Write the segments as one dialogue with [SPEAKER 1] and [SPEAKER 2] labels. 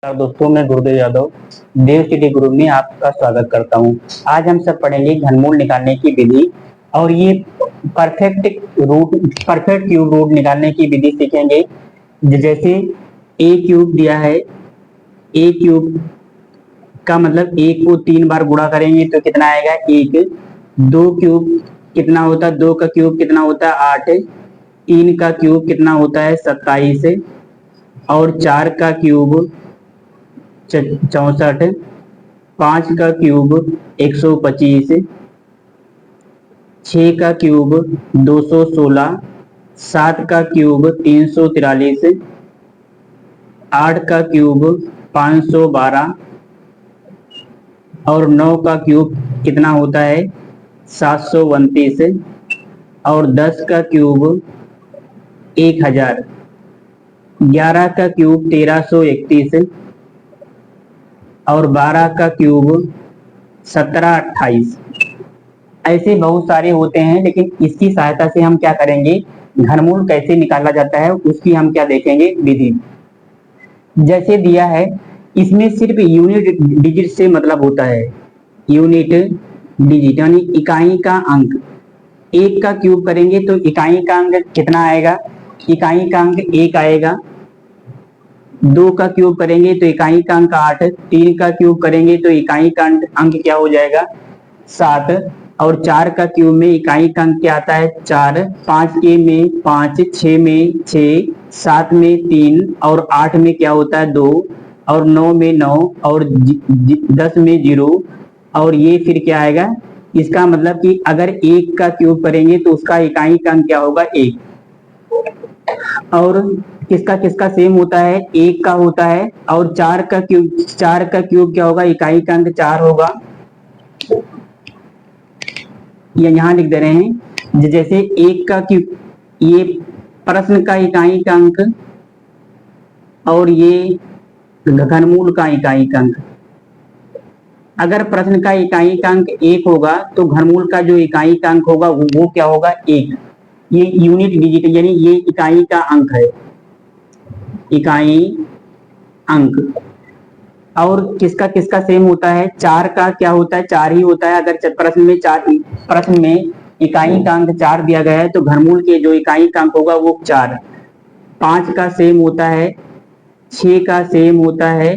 [SPEAKER 1] नमस्कार दोस्तों, मैं गुरुदेव यादव देव सिटी ग्रुप में आपका स्वागत करता हूं। आज हम सब पढ़ेंगे घनमूल निकालने की विधि और ये परफेक्ट क्यूब रूट निकालने की विधि सीखेंगे। जैसे ए क्यूब दिया है, ए क्यूब का मतलब एक को 3 बार गुणा करेंगे तो कितना आएगा 1। 2 क्यूब कितना होता है, 2 का क्यूब कितना होता है 8। 3 का क्यूब कितना होता है 27 और 4 का क्यूब 64। 5 का क्यूब 125। 6 का क्यूब 216। 7 का क्यूब 343। 8 का क्यूब 512 और 9 का क्यूब कितना होता है 729 और 10 का क्यूब 1000। 11 का क्यूब 1331 और 12 का क्यूब 1728। ऐसे बहुत सारे होते हैं, लेकिन इसकी सहायता से हम क्या करेंगे, घनमूल कैसे निकाला जाता है उसकी हम क्या देखेंगे विधि। जैसे दिया है, इसमें सिर्फ यूनिट डिजिट से मतलब होता है, यूनिट डिजिट यानी इकाई का अंक। 1 का क्यूब करेंगे तो इकाई का अंक कितना आएगा, इकाई का अंक 1 आएगा। 2 का क्यूब करेंगे तो इकाई का अंक 8। 3 का क्यूब करेंगे तो इकाई का अंक क्या हो जाएगा 7 और 4 का क्यूब में इकाई का अंक क्या आता है 4। 5 के में 5, 6 में 6, 7 में 3 और 8 में क्या होता है 2 और 9 में 9 और 10 में 0 और ये फिर क्या आएगा। इसका मतलब कि अगर 1 का क्यूब करेंगे तो उसका इकाई का अंक क्या होगा 1। और किसका किसका सेम होता है, 1 का होता है और 4 का क्यूब क्या होगा, इकाई का अंक 4 होगा। ये यहां लिख दे रहे हैं, जैसे 1 का क्यूब, ये प्रश्न का इकाई का अंक और ये घनमूल का इकाई का अंक। अगर प्रश्न का इकाई का अंक 1 होगा तो घनमूल का जो इकाई का अंक होगा वो क्या होगा 1। ये यूनिट डिजिट यानी ये इकाई का अंक है, इकाई अंक। और किसका किसका सेम होता है, 4 का क्या होता है 4 ही होता है। अगर प्रश्न में इकाई का अंक 4 दिया गया है तो घनमूल के जो इकाई का अंक होगा वो 4। 5 का सेम होता है, 6 का सेम होता है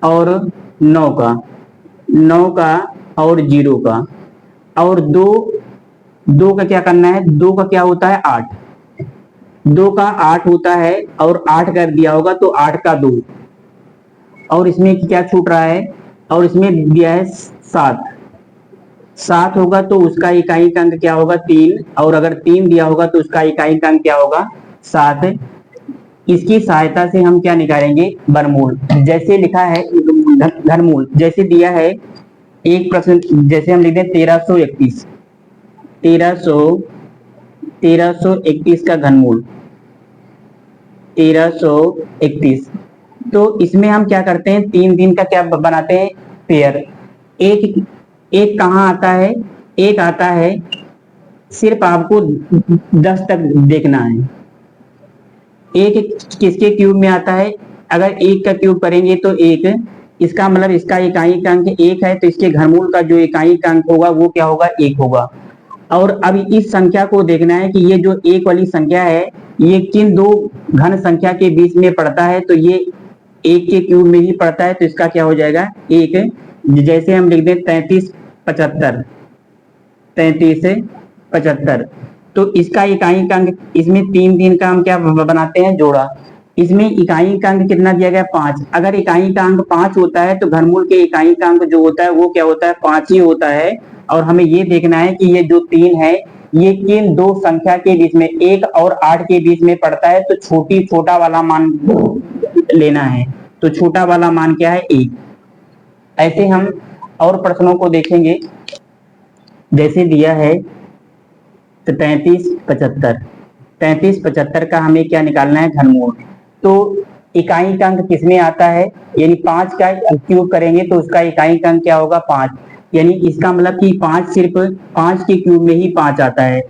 [SPEAKER 1] और 9 का और 0 का। और 2 का क्या करना है, 2 का क्या होता है 8। 2 का 8 होता है और 8 कर दिया होगा तो 8 का 2 और इसमें क्या छूट रहा है, और इसमें दिया है 7 होगा तो उसका इकाई का अंक क्या होगा 3 और अगर 3 दिया होगा तो उसका इकाई का अंक क्या होगा 7। इसकी सहायता से हम क्या निकालेंगे वर्गमूल। जैसे लिखा है घनमूल, जैसे दिया है एक प्रश्न, जैसे हम लिखते हैं 1331 का घनमूल 1331। तो इसमें हम क्या करते हैं, 3 का क्या बनाते हैं पेयर। एक कहाँ आता है, एक आता है, सिर्फ आपको 10 तक देखना है। एक किसके क्यूब में आता है, अगर 1 का क्यूब करेंगे तो 1, इसका मतलब इसका इकाई का अंक 1 है तो इसके घनमूल का जो इकाई का अंक होगा वो क्या होगा 1 होगा। और अब इस संख्या को देखना है कि ये जो 1 वाली संख्या है ये किन दो घन संख्या के बीच में पड़ता है, तो ये 1 के क्यूब में ही पड़ता है तो इसका क्या हो जाएगा 1। जैसे हम लिख दें 3375, तो इसका इकाई का अंक, इसमें 3 का हम क्या बनाते हैं जोड़ा। इसमें इकाई का अंक कितना दिया गया 5। अगर इकाई का अंक 5 होता है तो घनमूल के इकाई का अंक जो होता है वो क्या होता है 5 ही होता है। और हमें ये देखना है कि ये जो 3 है ये किन दो संख्या के बीच में 1 और 8 के बीच में पड़ता है, तो छोटा वाला मान लेना है। तो छोटा वाला मान क्या है 1। ऐसे हम और प्रश्नों को देखेंगे, जैसे दिया है तो 3375 का हमें क्या निकालना है घनमूल। तो इकाई का अंक किसमें आता है, यानी 5 का क्यूब करेंगे तो उसका इकाई का अंक क्या होगा 5, यानी इसका मतलब कि 5 सिर्फ 5 के क्यूब में ही 5 आता है।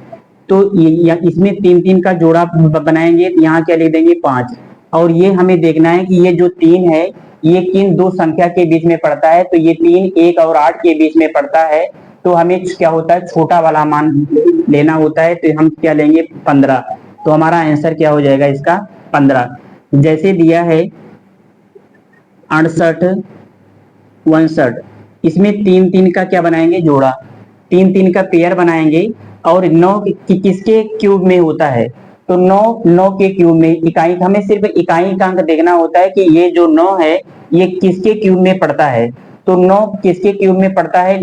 [SPEAKER 1] तो इसमें 3 का जोड़ा बनाएंगे तो यहाँ क्या लिख देंगे 5। और ये हमें देखना है कि ये जो 3 है ये किन दो संख्या के बीच में पड़ता है, तो ये 3, 1 और 8 के बीच में पड़ता है। तो हमें क्या होता है, छोटा वाला मान लेना होता है, तो हम क्या लेंगे 15। तो हमारा आंसर क्या हो जाएगा इसका 15। जैसे दिया है 68, 59, इसमें 3, 3 का क्या बनाएंगे जोड़ा, 3, 3 का पेयर बनाएंगे। और 9 किसके क्यूब में होता है, तो 9, 9 के क्यूब में। इकाई, हमें सिर्फ इकाई का अंक देखना होता है कि ये जो 9 है ये किसके क्यूब में पड़ता है। तो 9 किसके क्यूब में पड़ता है,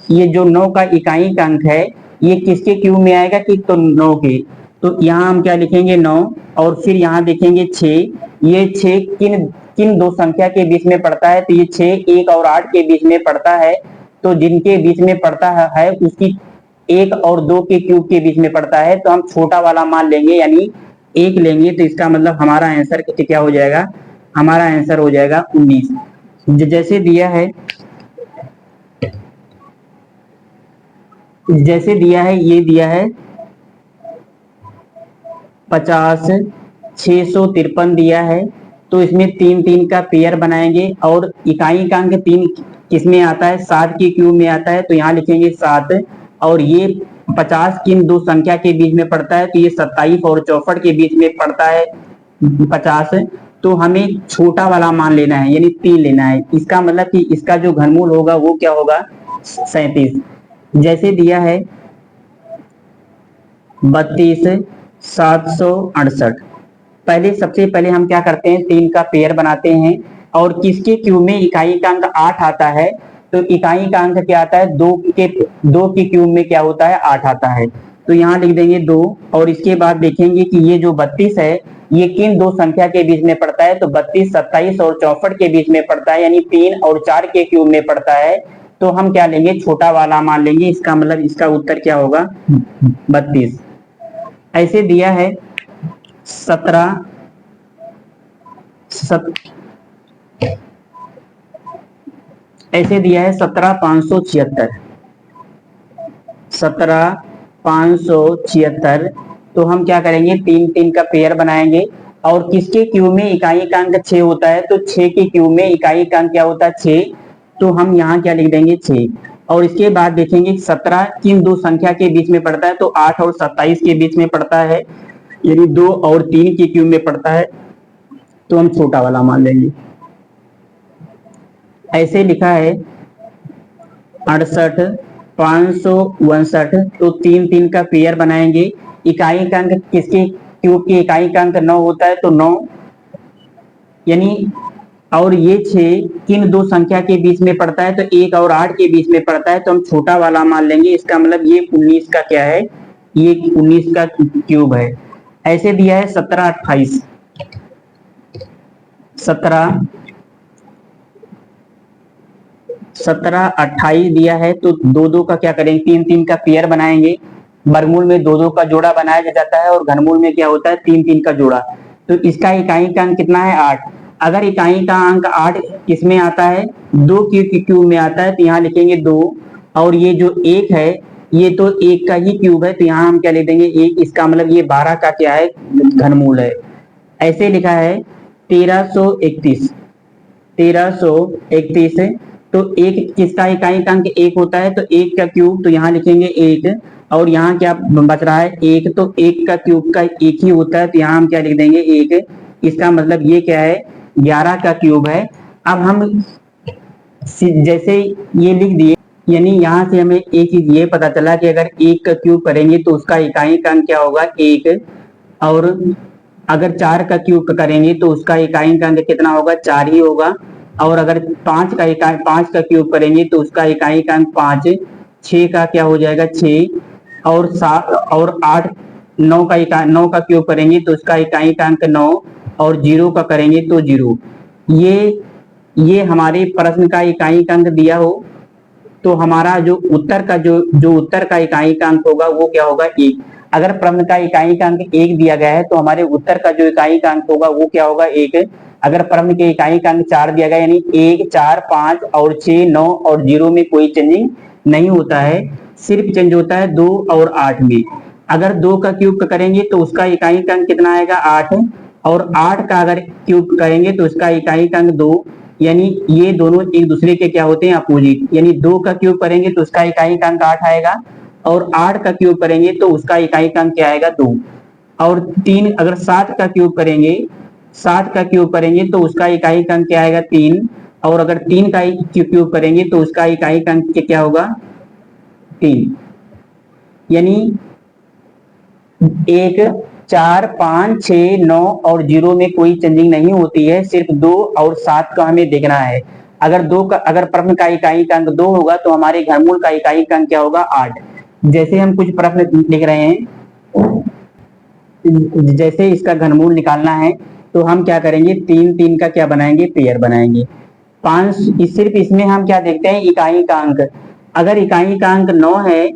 [SPEAKER 1] ये जो 9 का इकाई का अंक है ये किसके क्यूब में आएगा कि, तो 9 के। तो यहाँ हम क्या लिखेंगे 9, और फिर यहाँ देखेंगे 6। ये 6 किन किन दो संख्या के बीच में पड़ता है, तो ये 6, 1 और 8 के बीच में पड़ता है। तो जिनके बीच में पड़ता है उसकी 1 और 2 के क्यूब के बीच में पड़ता है, तो हम छोटा वाला मान लेंगे यानी 1 लेंगे। तो इसका मतलब हमारा आंसर क्या हो जाएगा, हमारा आंसर हो जाएगा 19। जैसे दिया है, जैसे दिया है, ये दिया है 50, 653 दिया है। तो इसमें 3, 3 का पेयर बनाएंगे, और इकाई का अंक 3 किसमें आता है, 7 के क्यूब में आता है। तो यहाँ लिखेंगे 7। और ये 50 किन दो संख्या के बीच में पड़ता है, तो ये 27 और 64 के बीच में पड़ता है 50। तो हमें छोटा वाला मान लेना है यानी 3 लेना है। इसका मतलब कि इसका जो घनमूल होगा वो क्या होगा 37। जैसे दिया है 32, 768। पहले सबसे पहले हम क्या करते हैं, 3 का पेयर बनाते हैं, और किसके क्यूब में इकाई का अंक 8 आता है। तो इकाई का अंक क्या आता है, 2 के क्यूब में क्या होता है 8 आता है। तो यहाँ लिख देंगे 2। और इसके बाद देखेंगे कि ये जो 32 है ये किन दो संख्या के बीच में पड़ता है, तो 32, 27 और 64 के बीच में पड़ता है, यानी 3 और 4 के क्यूब में पड़ता है। तो हम क्या लेंगे, छोटा वाला मान लेंगे। इसका मतलब इसका उत्तर क्या होगा 32। ऐसे दिया है 17, ऐसे दिया है 17,576, 17,576। तो हम क्या करेंगे, 3, 3 का पेयर बनाएंगे, और किसके क्यूब में इकाई का अंक 6 होता है, तो 6 के क्यूब में इकाई का अंक क्या होता है 6। तो हम यहाँ क्या लिख देंगे 6। और इसके बाद देखेंगे 17 किन दो संख्या के बीच में पड़ता है, तो 8 और 27 के बीच में पड़ता है, यानी 2 और 3 के क्यूब में पड़ता है। तो हम छोटा वाला मान लेंगे। ऐसे लिखा है 68, 559। तो 3, 3 का पेयर बनाएंगे, इकाई का अंक किसके क्यूब की इकाई का अंक 9 होता है, तो 9 यानी। और ये 6 किन दो संख्या के बीच में पड़ता है, तो 1 और 8 के बीच में पड़ता है। तो हम छोटा वाला मान लेंगे। इसका मतलब ये 19 का क्या है, ये 19 का क्यूब है। ऐसे दिया है 17, 28, 17, 28 दिया है। तो 2, 2 का क्या करेंगे, 3, 3 का पेयर बनाएंगे। वर्गमूल में 2, 2 का जोड़ा बनाया जाता है, और घनमूल में क्या होता है 3, 3 का जोड़ा। तो इसका इकाई का अंक कितना है 8। अगर इकाई का अंक 8 किसमें आता है, 2 के क्यूब में आता है, तो यहाँ लिखेंगे 2। और ये जो 1 है ये तो 1 का ही क्यूब है, तो यहाँ हम क्या लिख देंगे 1। इसका मतलब ये 12 का क्या है घनमूल है। ऐसे लिखा है 1331, 1331। तो 1 किसका इकाई का अंक 1 होता है, तो 1 का क्यूब। तो यहाँ लिखेंगे 1। और यहाँ क्या बच रहा है 1, तो 1 का क्यूब का 1 ही होता है, तो यहाँ हम क्या लिख देंगे 1। इसका मतलब ये क्या है 11 का क्यूब है। अब हम जैसे ये लिख दिए, यानी यहाँ से हमें एक चीज ये पता चला कि अगर 1 का क्यूब करेंगे तो उसका इकाई का अंक क्या होगा 1। और अगर 4 का क्यूब करेंगे तो उसका इकाई का अंक कितना होगा 4 ही होगा। और अगर 5 का क्यूब करेंगे तो उसका इकाई का अंक 5। 6 का क्या हो जाएगा 6। और 7 और 8, 9 का क्यूब करेंगे तो उसका इकाई का अंक 9। और 0 का करेंगे तो 0। ये हमारे प्रश्न का इकाई का अंक दिया हो, तो हमारा जो उत्तर का इकाई का अंक होगा वो क्या होगा 1। अगर प्रश्न का इकाई का अंक 1 दिया गया है तो हमारे उत्तर का जो इकाई का अंक होगा वो क्या होगा 1। अगर प्रश्न के इकाई का अंक 4 दिया गया यानी 1, 4, 5 और 6, 9 और 0 में कोई चेंजिंग नहीं होता है, सिर्फ चेंज होता है 2 और 8 में। अगर 2 का क्यूब करेंगे तो उसका इकाई का अंक कितना आएगा 8। और 8 का अगर क्यूब करेंगे तो उसका इकाई का अंक 2। यानी ये दोनों एक दूसरे के क्या होते हैं, अपोजिट। यानी 2 का क्यूब करेंगे तो उसका इकाई अंक 8 आएगा, और 8 का क्यूब करेंगे तो उसका इकाई अंक क्या आएगा, 2। और 3 अगर 7 का क्यूब करेंगे, 7 का क्यूब करेंगे तो उसका इकाई अंक क्या आएगा, 3। और अगर 3 का क्यूब करेंगे तो उसका इकाई अंक क्या होगा, 3। यानी 1, 4, 5, 6, 9 और 0 में कोई चेंजिंग नहीं होती है, सिर्फ 2 और 7 का हमें देखना है। अगर प्रश्न का इकाई अंक 2 होगा तो हमारे घनमूल का इकाई अंक क्या होगा, 8। जैसे हम कुछ प्रश्न लिख रहे हैं, जैसे इसका घनमूल निकालना है तो हम क्या करेंगे, 3 3 का क्या बनाएंगे, पेयर बनाएंगे। 5 सिर्फ इसमें हम क्या देखते हैं, इकाई का अंक। अगर इकाई का अंक 9 है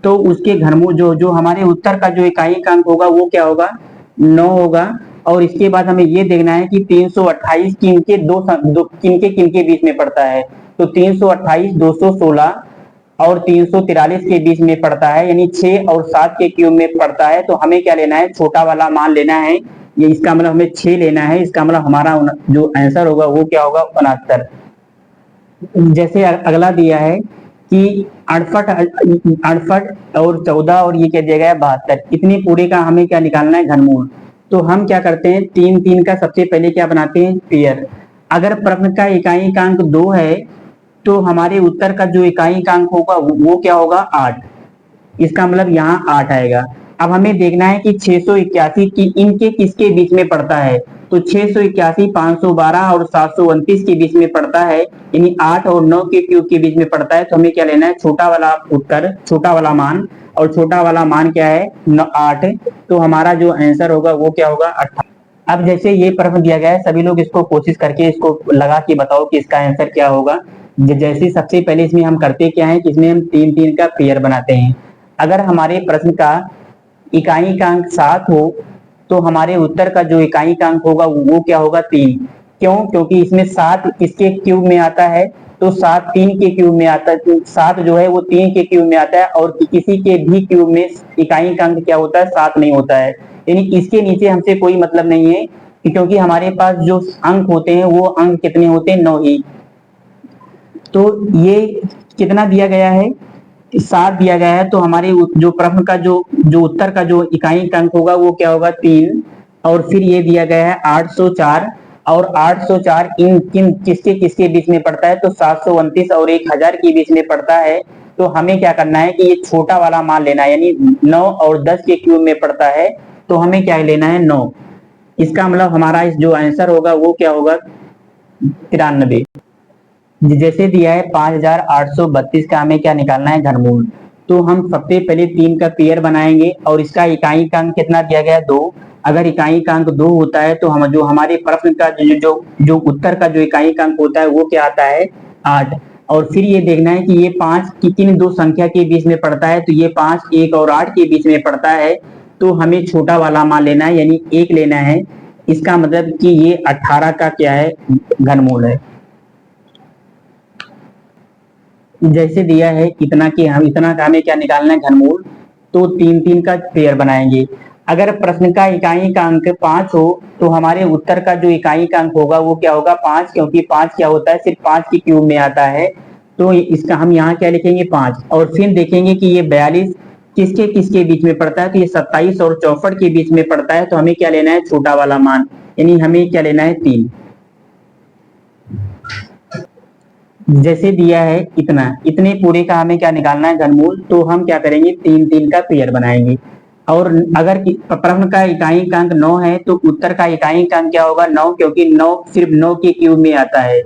[SPEAKER 1] तो उसके घनमूल जो जो हमारे उत्तर का जो इकाई का अंक होगा वो क्या होगा, 9 होगा। और इसके बाद हमें ये देखना है कि 328 किनके किनके बीच में पड़ता है। तो 328 216 और 343 के बीच में पड़ता है, यानी 6 और 7 के क्यूब में पड़ता है। तो हमें क्या लेना है, छोटा वाला मान लेना है। ये इसका मतलब हमें 6 लेना है, इसका मतलब हमारा जो आंसर होगा वो क्या होगा, 69। जैसे अगला दिया है कि 68 और 14 और ये क्या दिया गया है, 72। इतने पूरे का हमें क्या निकालना है, घनमूल। तो हम क्या करते हैं, 3 3 का सबसे पहले क्या बनाते हैं, पेयर। अगर प्रश्न का इकाई का अंक 2 है तो हमारे उत्तर का जो इकाई का अंक होगा वो क्या होगा, 8। इसका मतलब यहाँ 8 आएगा। अब हमें देखना है कि 681 की इनके किसके बीच में पड़ता है। तो 681 512 और 729 के बीच में पड़ता है, यानी 8 और 9 के क्यूब के बीच में पड़ता है। तो हमें क्या लेना है, छोटा वाला उत्तर, छोटा वाला मान। और छोटा वाला मान क्या है, 8। तो हमारा जो आंसर होगा वो क्या होगा, 18। अब जैसे ये प्रश्न दिया गया है, सभी लोग इसको कोशिश करके इसको लगा के बताओ कि इसका आंसर क्या होगा। जैसे सबसे पहले इसमें हम करते क्या है कि इसमें हम 3 3 का पेयर बनाते हैं। अगर हमारे प्रश्न का इकाई का अंक 7 हो तो हमारे उत्तर का जो इकाई का अंक होगा वो क्या होगा, 3। क्यों, क्योंकि इसमें 7 किसके क्यूब में आता है, तो 7 3 के क्यूब में आता है। तो 7 जो है वो 3 के क्यूब में आता है, और किसी के भी क्यूब में इकाई का अंक क्या होता है, 7 नहीं होता है। यानी इसके नीचे हमसे कोई मतलब नहीं है, क्योंकि हमारे पास जो अंक होते हैं वो अंक कितने होते हैं, 9 ही। तो ये कितना दिया गया है, 7 दिया गया है। तो हमारे जो प्रश्न का जो जो उत्तर का जो इकाई अंक होगा वो क्या होगा, 3। और फिर ये दिया गया है 804, और 804 इन किन किसके किसके बीच में पड़ता है, तो 729 और 1000 के बीच में पड़ता है। तो हमें क्या करना है कि ये छोटा वाला मान लेना है, यानी 9 और 10 के क्यूब में पड़ता है। तो हमें क्या लेना है, 9। इसका मतलब हमारा इस जो आंसर होगा वो क्या होगा, 93। जैसे दिया है 5832 का हमें क्या निकालना है, घनमूल। तो हम सबसे पहले 3 का पेयर बनाएंगे, और इसका इकाई का अंक कितना दिया गया है, 2। अगर इकाई का अंक 2 होता है तो हम जो हमारे प्रश्न का जो उत्तर का जो इकाई का अंक होता है वो क्या आता है, 8। और फिर ये देखना है कि ये 5 किन दो संख्या के बीच में पड़ता है। तो ये 5 1 और 8 के बीच में पड़ता है। तो हमें छोटा वाला मान लेना है, यानी 1 लेना है। इसका मतलब कि ये 18 का क्या है, घनमूल है। जैसे दिया है इतना कि हम इतना का हमें क्या निकालना है, घनमूल। तो 3 3 का पेयर बनाएंगे। अगर प्रश्न का इकाई का अंक 5 हो तो हमारे उत्तर का जो इकाई का अंक होगा वो क्या होगा, 5। क्योंकि 5 क्या होता है, सिर्फ 5 के क्यूब में आता है। तो इसका हम यहाँ क्या लिखेंगे, 5। और फिर देखेंगे कि ये 42 किसके किसके बीच में पड़ता है। तो ये 27 और 64 के बीच में पड़ता है। तो हमें क्या लेना है, छोटा वाला मान, यानी हमें क्या लेना है, 3। जैसे दिया है इतना, इतने पूरे का हमें क्या निकालना है, घनमूल। तो हम क्या करेंगे, 3 3 का पेयर बनाएंगे। और अगर प्रश्न का इकाई का अंक 9 है तो उत्तर का इकाई का अंक क्या होगा, 9। क्योंकि 9 सिर्फ 9 के क्यूब में आता है।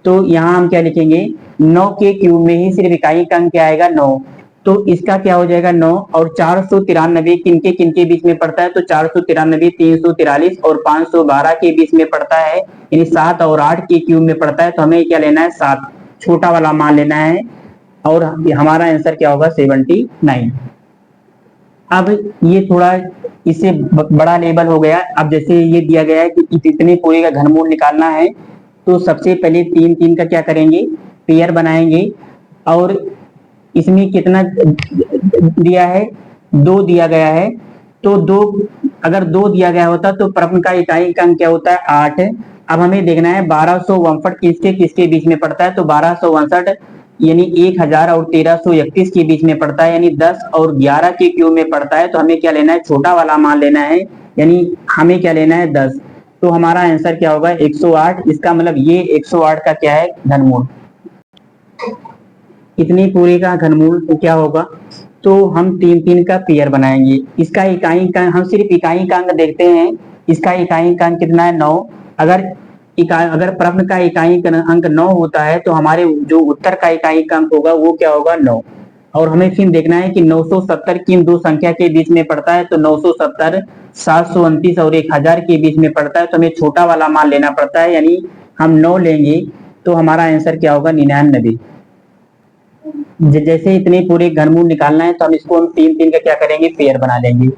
[SPEAKER 1] तो यहाँ हम क्या लिखेंगे, 9 के क्यूब में ही सिर्फ इकाई का अंक क्या आएगा, 9। तो इसका क्या हो जाएगा, 9। और 493 किनके किनके बीच में पड़ता है, तो 493 343 और 512 के बीच में पड़ता है, यानी 7 और 8 के क्यूब में पड़ता है। तो हमें क्या लेना है, 7, छोटा वाला मान लेना है। और हमारा आंसर क्या होगा, 79। अब ये थोड़ा इससे बड़ा लेवल हो गया। अब जैसे ये दिया गया है कि इतने पूरे का घनमूल निकालना है, तो सबसे पहले 3 3 का क्या करेंगे, पेयर बनाएंगे। और इसमें कितना दिया है, 2 दिया गया है। तो 2, अगर 2 दिया गया होता तो प्रश्न का इकाई का अंक क्या होता है, 8। अब हमें देखना है 1259 किसके किसके बीच में पड़ता है, तो 1259 यानी 1000 और 1331 के बीच में पड़ता है, यानी 10 और 11 के क्यू में पड़ता है। तो हमें क्या लेना है, छोटा वाला मान लेना है, यानी हमें क्या लेना है 10। तो हमारा आंसर क्या होगा 108। इसका मतलब ये 108 का क्या है घनमूल। इतनी पूरी का घनमूल तो क्या होगा, तो हम 3 का पेयर बनाएंगे। इसका इकाई का हम सिर्फ इकाई का अंक देखते हैं, इसका इकाई का अंक कितना है 9। अगर प्रश्न का इकाई अंक 9 होता है तो हमारे जो उत्तर का इकाई का अंक होगा वो क्या होगा 9। और हमें फिर देखना है कि 970 किन दो संख्या के बीच में पड़ता है, तो 970 729 और 1000 के बीच में पड़ता है। तो हमें छोटा वाला मान लेना पड़ता है, यानी हम 9 लेंगे तो हमारा आंसर क्या होगा 99। जैसे इतने पूरे घनमूल निकालना है तो हम इसको हम 3 का क्या करेंगे पेयर बना लेंगे।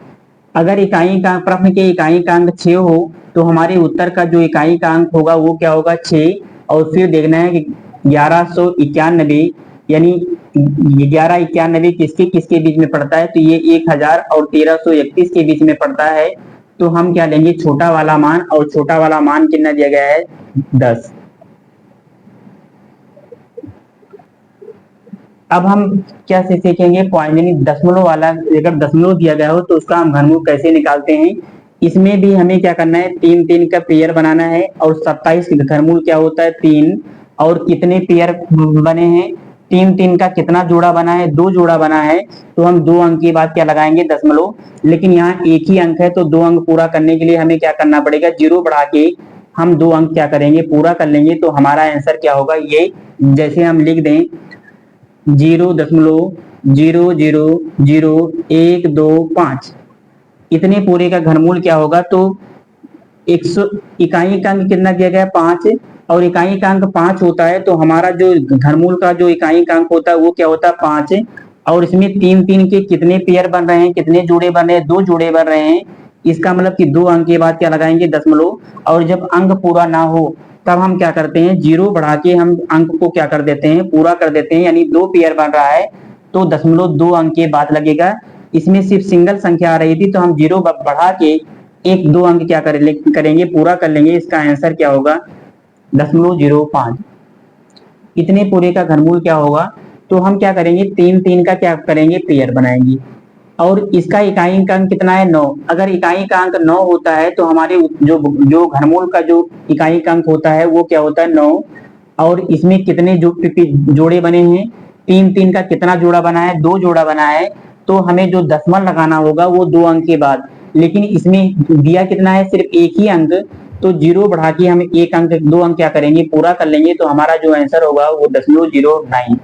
[SPEAKER 1] अगर इकाई का प्रश्न के इकाई का अंक 6 हो तो हमारे उत्तर का जो इकाई का अंक होगा वो क्या होगा 6। और फिर देखना है कि 1191 यानी 1191 किसके किसके बीच में पड़ता है, तो ये 1000 और 1331 के बीच में पड़ता है। तो हम क्या लेंगे छोटा वाला मान, और छोटा वाला मान कितना दिया गया है 10। अब हम क्या से सीखेंगे पॉइंट, यानी दशमलव वाला, अगर दशमलव दिया गया हो तो उसका हम घनमूल कैसे निकालते हैं। इसमें भी हमें क्या करना है 3 का पेयर बनाना है। और 27 घनमूल क्या होता है 3। और कितने पेयर बने हैं 3 का कितना जोड़ा बना है 2 जोड़ा बना है। तो हम 2 अंक की बात क्या लगाएंगे दशमलव, लेकिन यहाँ एक ही अंक है तो 2 अंक पूरा करने के लिए हमें क्या करना पड़ेगा 0 बढ़ा के हम 2 अंक क्या करेंगे पूरा कर लेंगे। तो हमारा आंसर क्या होगा ये, जैसे हम लिख दें 0.0000125 इतने पूरे का घनमूल क्या होगा। तो 100 इकाई का अंक कितना दिया गया 5, और इकाई का अंक 5 होता है तो हमारा जो घनमूल का जो इकाई का अंक होता है वो क्या होता है 5। और इसमें 3 के कितने पेयर बन रहे हैं, कितने जोड़े बन रहे हैं 2 जोड़े बन रहे हैं। इसका मतलब कि 2 अंक के बाद क्या लगाएंगे दशमलव। और जब अंक पूरा ना हो तब हम क्या करते हैं 0 बढ़ा के हम अंक को क्या कर देते हैं पूरा कर देते हैं, यानी 2 पेयर बन रहा है तो दशमलव 2 अंक के बाद लगेगा। इसमें सिर्फ सिंगल संख्या आ रही थी तो हम 0 बढ़ा के 1-2 अंक क्या करेंगे पूरा कर लेंगे। इसका आंसर क्या होगा 0.05। इतने पूरे का घनमूल क्या होगा, तो हम क्या करेंगे 3 का क्या करेंगे पेयर बनाएंगे। और इसका इकाई का अंक कितना है 9। अगर इकाई का अंक 9 होता है तो हमारे जो घनमूल का जो इकाई का अंक होता है वो क्या होता है 9। और इसमें कितने जोड़े बने हैं 3 का कितना जोड़ा बना है 2 जोड़ा बना है। तो हमें जो दशमलव लगाना होगा वो 2 अंक के बाद, लेकिन इसमें दिया कितना है सिर्फ एक ही अंक। तो 0 बढ़ा के हम 1 अंक 2 अंक क्या करेंगे पूरा कर लेंगे। तो हमारा जो आंसर होगा वो 0.09।